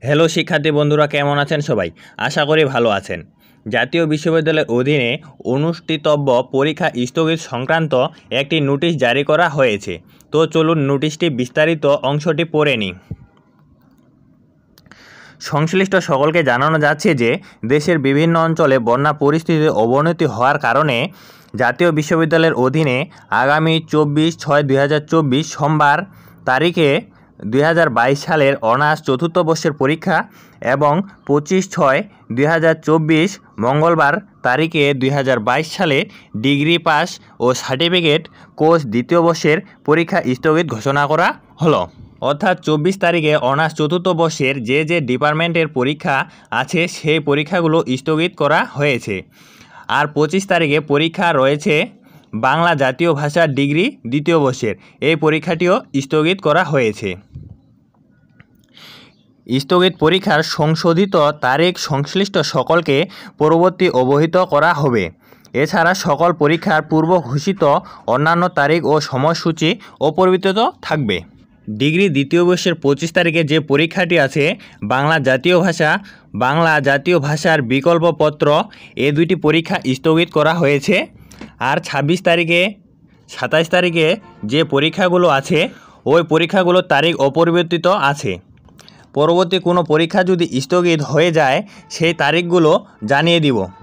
Hello শিক্ষার্থী বন্ধুরা, কেমন আছেন সবাই? আশা করি ভালো আছেন। জাতীয় বিশ্ববিদ্যালয়ের অধীনে অনুষ্ঠিতব্য পরীক্ষা স্থগিত সংক্রান্ত একটি নোটিশ জারি করা হয়েছে। তো চলুন নোটিশটি বিস্তারিত অংশটি পড়ে নিই। সংশ্লিষ্ট সকলকে জানানো যাচ্ছে যে দেশের বিভিন্ন অঞ্চলে বন্যা পরিস্থিতির অবনতি হওয়ার কারণে জাতীয় বিশ্ববিদ্যালয়ের অধীনে আগামী 24/6/2024 সোমবার তারিখে 2022 সালের অনার্স চতুর্থ বর্ষের পরীক্ষা এবং 25/6/2024 মঙ্গলবার তারিখে 2022 সালে ডিগ্রি পাস ও সার্টিফিকেট কোর্স দ্বিতীয় বর্ষের পরীক্ষা স্থগিত ঘোষণা করা হলো। অর্থাৎ 24 তারিখে অনার্স চতুর্থ বর্ষের যে ডিপার্টমেন্টের পরীক্ষা আছে সেই পরীক্ষাগুলো স্থগিত করা হয়েছে। আর 25 তারিখে পরীক্ষা রয়েছে বাংলা জাতীয় ভাষা ডিগ্রি দ্বিতীয় বর্ষের, এই পরীক্ষাটিও স্থগিত করা হয়েছে। স্থগিত পরীক্ষার সংশোধিত তারিখ সংশ্লিষ্ট সকলকে পরবর্তী অবহিত করা হবে। এছাড়া সকল পরীক্ষার পূর্ব ঘোষিত অন্যান্য তারিখ ও সময়সূচি অপরিবর্তিত থাকবে। ডিগ্রি দ্বিতীয় বর্ষের 25 তারিখে যে পরীক্ষাটি আছে বাংলা জাতীয় ভাষার বিকল্পপত্র, এই দুইটি পরীক্ষা স্থগিত করা হয়েছে। আর 26 তারিখে 27 তারিখে যে পরীক্ষাগুলো আছে ওই পরীক্ষাগুলোর তারিখ অপরিবর্তিত আছে। পরবর্তী কোনো পরীক্ষা যদি স্থগিত হয়ে যায় সেই তারিখগুলো জানিয়ে দিব।